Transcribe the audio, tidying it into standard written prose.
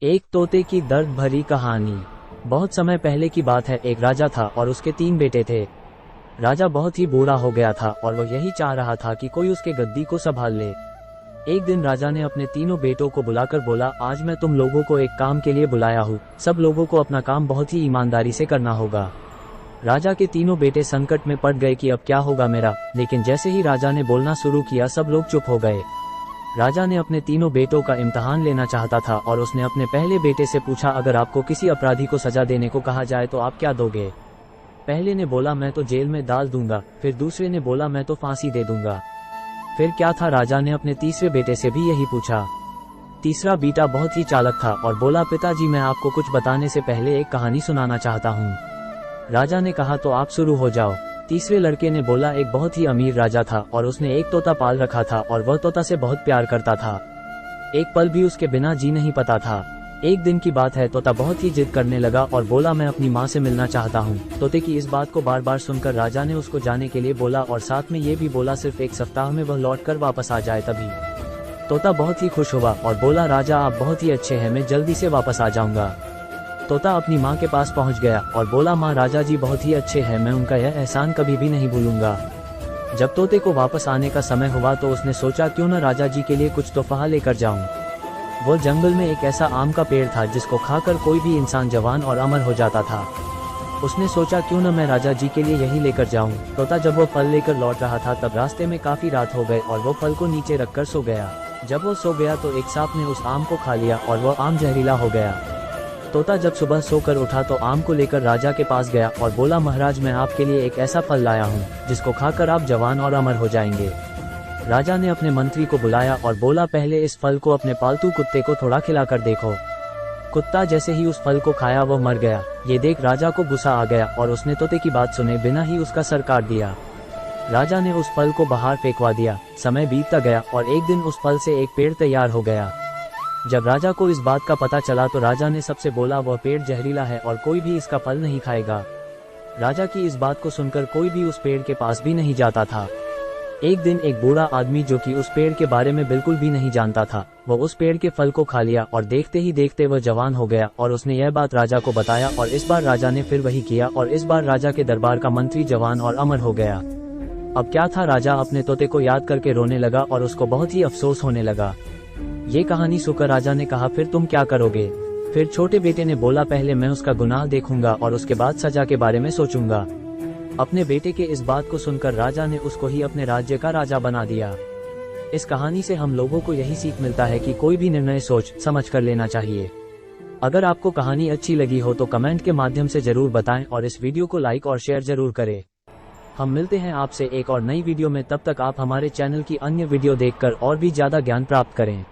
एक तोते की दर्द भरी कहानी। बहुत समय पहले की बात है। एक राजा था और उसके 3 बेटे थे। राजा बहुत ही बूढ़ा हो गया था और वह यही चाह रहा था कि कोई उसके गद्दी को संभाल ले। एक दिन राजा ने अपने तीनों बेटों को बुलाकर बोला, आज मैं तुम लोगों को एक काम के लिए बुलाया हूँ। सब लोगों को अपना काम बहुत ही ईमानदारी से करना होगा। राजा के तीनों बेटे संकट में पड़ गए कि अब क्या होगा मेरा। लेकिन जैसे ही राजा ने बोलना शुरू किया सब लोग चुप हो गए। राजा ने अपने तीनों बेटों का इम्तिहान लेना चाहता था और उसने अपने पहले बेटे से पूछा, अगर आपको किसी अपराधी को सजा देने को कहा जाए तो आप क्या दोगे। पहले ने बोला, मैं तो जेल में डाल दूंगा। फिर दूसरे ने बोला, मैं तो फांसी दे दूंगा। फिर क्या था, राजा ने अपने तीसरे बेटे से भी यही पूछा। तीसरा बेटा बहुत ही चालाक था और बोला, पिताजी मैं आपको कुछ बताने से पहले एक कहानी सुनाना चाहता हूँ। राजा ने कहा, तो आप शुरू हो जाओ। तीसरे लड़के ने बोला, एक बहुत ही अमीर राजा था और उसने एक तोता पाल रखा था और वह तोता से बहुत प्यार करता था। एक पल भी उसके बिना जी नहीं पाता था। एक दिन की बात है, तोता बहुत ही जिद करने लगा और बोला, मैं अपनी माँ से मिलना चाहता हूँ। तोते की इस बात को बार बार सुनकर राजा ने उसको जाने के लिए बोला और साथ में ये भी बोला, सिर्फ 1 सप्ताह में वह लौट कर वापस आ जाए तभी। तोता बहुत ही खुश हुआ और बोला, राजा आप बहुत ही अच्छे हैं, मैं जल्दी से वापस आ जाऊंगा। तोता अपनी माँ के पास पहुँच गया और बोला, माँ राजा जी बहुत ही अच्छे हैं, मैं उनका यह एहसान कभी भी नहीं भूलूंगा। जब तोते को वापस आने का समय हुआ तो उसने सोचा, क्यों न राजा जी के लिए कुछ तोहफा लेकर जाऊं। वो जंगल में एक ऐसा आम का पेड़ था जिसको खाकर कोई भी इंसान जवान और अमर हो जाता था। उसने सोचा, क्यों न मैं राजा जी के लिए यही लेकर जाऊं। तोता जब वो फल लेकर लौट रहा था तब रास्ते में काफी रात हो गई और वो फल को नीचे रखकर सो गया। जब वो सो गया तो एक सांप ने उस आम को खा लिया और वो आम जहरीला हो गया। तोता जब सुबह सोकर उठा तो आम को लेकर राजा के पास गया और बोला, महाराज मैं आपके लिए एक ऐसा फल लाया हूँ जिसको खाकर आप जवान और अमर हो जाएंगे। राजा ने अपने मंत्री को बुलाया और बोला, पहले इस फल को अपने पालतू कुत्ते को थोड़ा खिलाकर देखो। कुत्ता जैसे ही उस फल को खाया वह मर गया। ये देख राजा को गुस्सा आ गया और उसने तोते की बात सुने बिना ही उसका सर काट दिया। राजा ने उस फल को बाहर फेंकवा दिया। समय बीतता गया और एक दिन उस फल से एक पेड़ तैयार हो गया। जब राजा को इस बात का पता चला तो राजा ने सबसे बोला, वह पेड़ जहरीला है और कोई भी इसका फल नहीं खाएगा। राजा की इस बात को सुनकर कोई भी उस पेड़ के पास भी नहीं जाता था। एक दिन एक बूढ़ा आदमी जो कि उस पेड़ के बारे में बिल्कुल भी नहीं जानता था, वह उस पेड़ के फल को खा लिया और देखते ही देखते वह जवान हो गया और उसने यह बात राजा को बताया और इस बार राजा ने फिर वही किया और इस बार राजा के दरबार का मंत्री जवान और अमर हो गया। अब क्या था, राजा अपने तोते को याद करके रोने लगा और उसको बहुत ही अफसोस होने लगा। ये कहानी सुनकर राजा ने कहा, फिर तुम क्या करोगे। फिर छोटे बेटे ने बोला, पहले मैं उसका गुनाह देखूंगा और उसके बाद सजा के बारे में सोचूंगा। अपने बेटे के इस बात को सुनकर राजा ने उसको ही अपने राज्य का राजा बना दिया। इस कहानी से हम लोगों को यही सीख मिलता है कि कोई भी निर्णय सोच समझ कर लेना चाहिए। अगर आपको कहानी अच्छी लगी हो तो कमेंट के माध्यम से जरूर बताएं और इस वीडियो को लाइक और शेयर जरूर करें। हम मिलते हैं आपसे एक और नई वीडियो में, तब तक आप हमारे चैनल की अन्य वीडियो देखकर और भी ज्यादा ज्ञान प्राप्त करें।